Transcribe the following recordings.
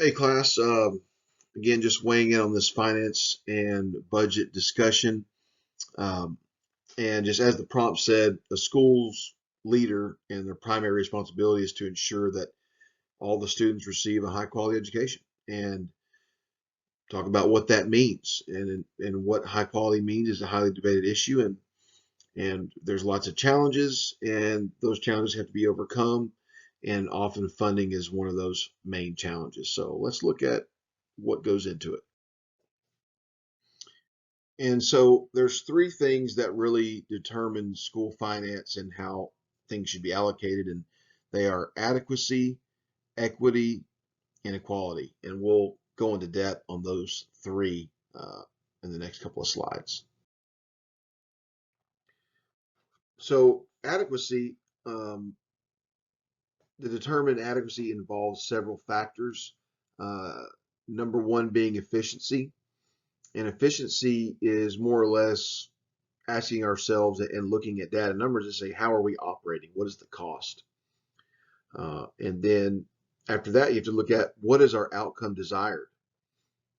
Hey class, again, just weighing in on this finance and budget discussion. Um, and just as the prompt said, the school's leader and their primary responsibility is to ensure that all the students receive a high quality education and talk about what that means. And what high quality means is a highly debated issue. And there's lots of challenges, and those challenges have to be overcome. And often funding is one of those main challenges. So let's look at what goes into it. And so there's three things that really determine school finance and how things should be allocated, and they are adequacy, equity, and equality. And we'll go into depth on those three in the next couple of slides. So adequacy, to determine adequacy involves several factors. Uh, Number one being efficiency. And efficiency is more or less asking ourselves and looking at data numbers and say, how are we operating? What is the cost? And then after that, you have to look at what is our outcome desired?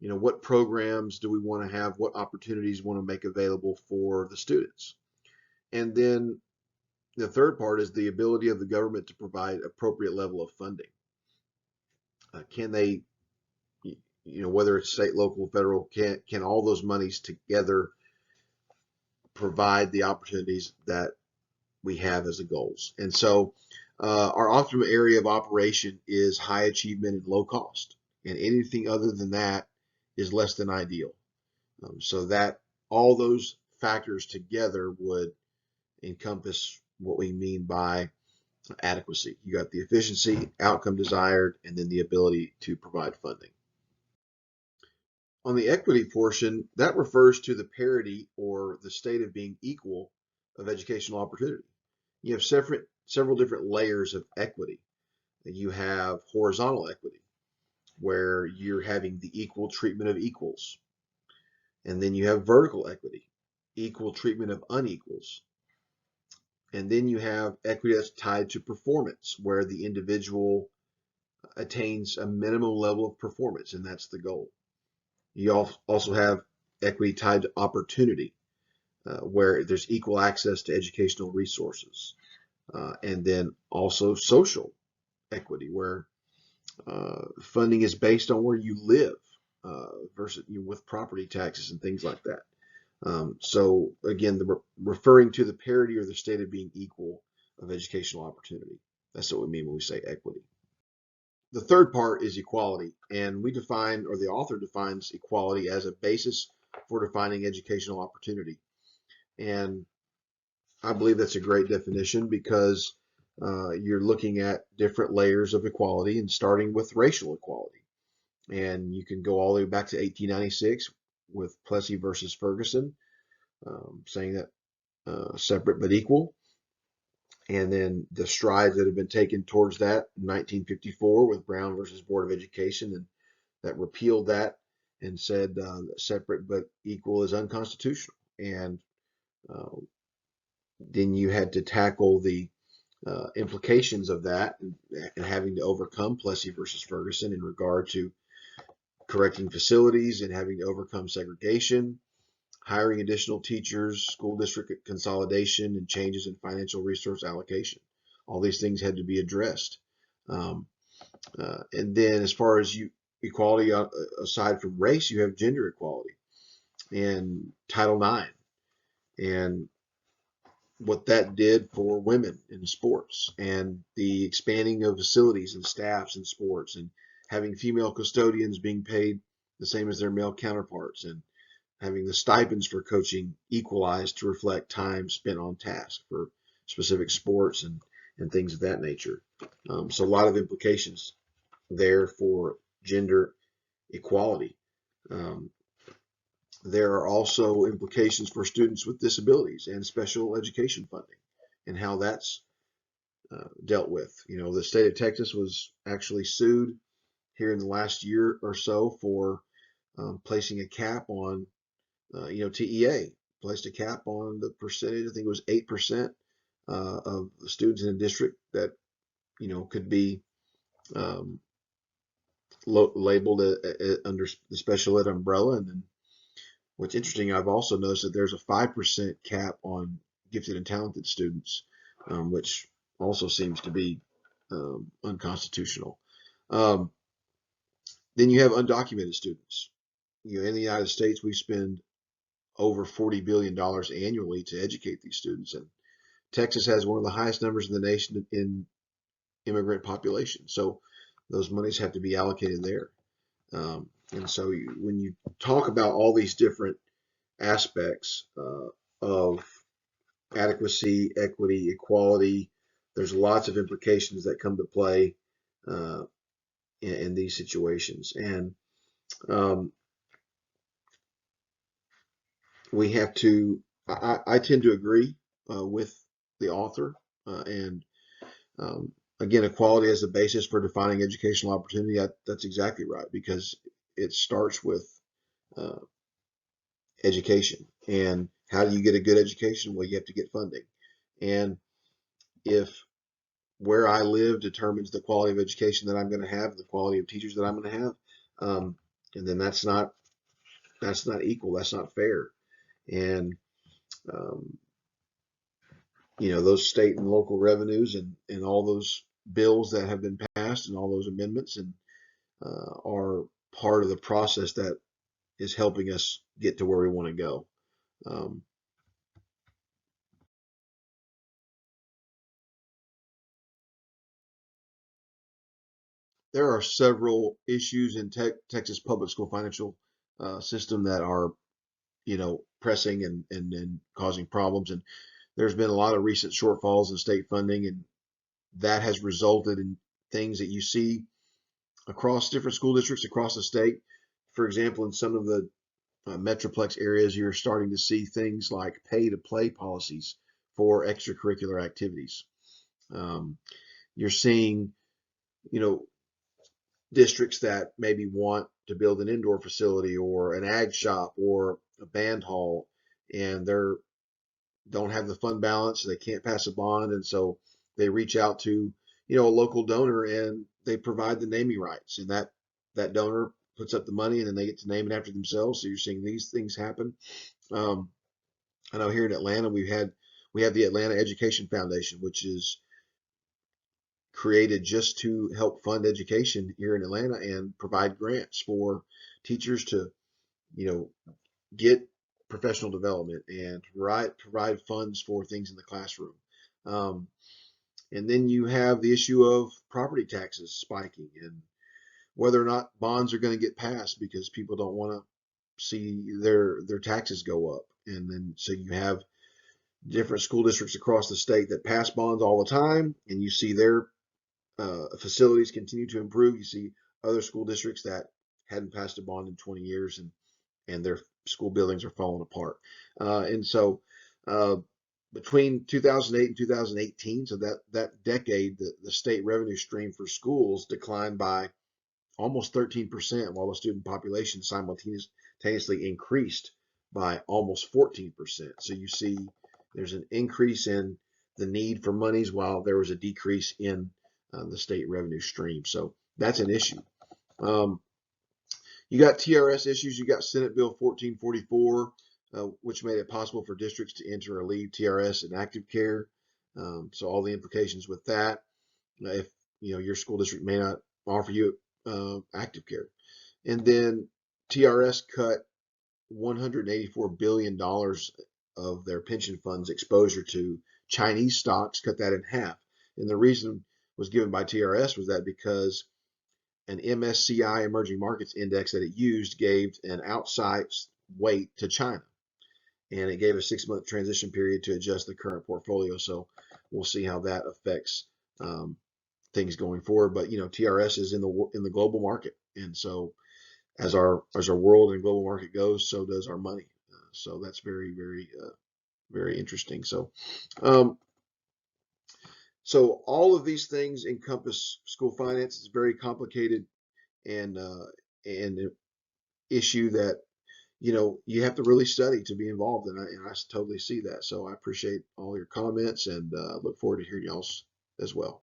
What programs do we want to have? What opportunities we want to make available for the students? And then the third part is the ability of the government to provide appropriate level of funding. Can they, whether it's state, local, federal, can all those monies together provide the opportunities that we have as the goals? And so our optimal area of operation is high achievement and low cost, and anything other than that is less than ideal. So that all those factors together would encompass what we mean by adequacy. You got the efficiency, outcome desired, and then the ability to provide funding. On the equity portion, that refers to the parity or the state of being equal of educational opportunity. You have several different layers of equity. You have horizontal equity, where you're having the equal treatment of equals. And then you have vertical equity, equal treatment of unequals. And then you have equity that's tied to performance, where the individual attains a minimum level of performance, and that's the goal. You also have equity tied to opportunity, where there's equal access to educational resources. And then also social equity, where funding is based on where you live versus with property taxes and things like that. So again, referring to the parity or the state of being equal of educational opportunity. That's what we mean when we say equity. The third part is equality, and we define, or the author defines, equality as a basis for defining educational opportunity. And I believe that's a great definition because you're looking at different layers of equality and starting with racial equality. And you can go all the way back to 1896 with Plessy versus Ferguson, saying that separate but equal. And then the strides that have been taken towards that in 1954 with Brown versus Board of Education, and that repealed that and said separate but equal is unconstitutional. And uh, then you had to tackle the implications of that and having to overcome Plessy versus Ferguson in regard to correcting facilities and having to overcome segregation, hiring additional teachers, school district consolidation, and changes in financial resource allocation. All these things had to be addressed. Um, and then as far as equality aside from race, you have gender equality in Title IX and what that did for women in sports and the expanding of facilities and staffs in sports and having female custodians being paid the same as their male counterparts and having the stipends for coaching equalized to reflect time spent on task for specific sports and things of that nature. So a lot of implications there for gender equality. Um, there are also implications for students with disabilities and special education funding and how that's dealt with. The state of Texas was actually sued here in the last year or so for placing a cap on, TEA placed a cap on the percentage. I think it was 8% of the students in a district that, could be um, labeled under the special ed umbrella. And then what's interesting, I've also noticed that there's a 5% cap on gifted and talented students, which also seems to be unconstitutional. Um, then you have undocumented students. In the United States, we spend over $40 billion annually to educate these students. And Texas has one of the highest numbers in the nation in immigrant population. So those monies have to be allocated there. And so when you talk about all these different aspects of adequacy, equity, equality, there's lots of implications that come to play uh, in these situations. And um, we have to, I tend to agree with the author. And again, equality as the basis for defining educational opportunity, that's exactly right, because it starts with uh, education. And how do you get a good education? Well, you have to get funding. And if where I live determines the quality of education that I'm going to have, the quality of teachers that I'm going to have, um, and then that's not equal. That's not fair. And um, those state and local revenues and all those bills that have been passed and all those amendments and are part of the process that is helping us get to where we want to go. Um, there are several issues in Texas public school financial system that are, pressing and causing problems. And there's been a lot of recent shortfalls in state funding, and that has resulted in things that you see across different school districts across the state. For example, in some of the metroplex areas, you're starting to see things like pay to play policies for extracurricular activities. Um, you're seeing, you know, districts that maybe want to build an indoor facility or an ag shop or a band hall, and they're don't have the fund balance, they can't pass a bond, and so they reach out to, a local donor, and they provide the naming rights, and that donor puts up the money, and then they get to name it after themselves. So you're seeing these things happen. Um, I know here in Atlanta we have the Atlanta Education Foundation, which is created just to help fund education here in Atlanta and provide grants for teachers to, you know, get professional development and provide funds for things in the classroom. Um, and then you have the issue of property taxes spiking and whether or not bonds are going to get passed because people don't want to see their taxes go up. And then so you have different school districts across the state that pass bonds all the time, and you see their facilities continue to improve. You see other school districts that hadn't passed a bond in 20 years, and their school buildings are falling apart. And so uh, between 2008 and 2018, so that decade, the state revenue stream for schools declined by almost 13%, while the student population simultaneously increased by almost 14%. So you see there's an increase in the need for monies while there was a decrease in the state revenue stream. So that's an issue. Um, you got TRS issues. You got Senate Bill 1444, which made it possible for districts to enter or leave TRS in active care. So all the implications with that, if your school district may not offer you active care, and then TRS cut $184 billion of their pension funds exposure to Chinese stocks, cut that in half. And the reason was given by TRS was that because an MSCI emerging markets index that it used gave an outsized weight to China. And it gave a 6-month transition period to adjust the current portfolio. So we'll see how that affects things going forward. But TRS is in the global market, and so as our world and global market goes, so does our money. So that's very very interesting. Um, so all of these things encompass school finance. It's very complicated and an issue that you have to really study to be involved in. And I totally see that. So I appreciate all your comments and look forward to hearing y'all's as well.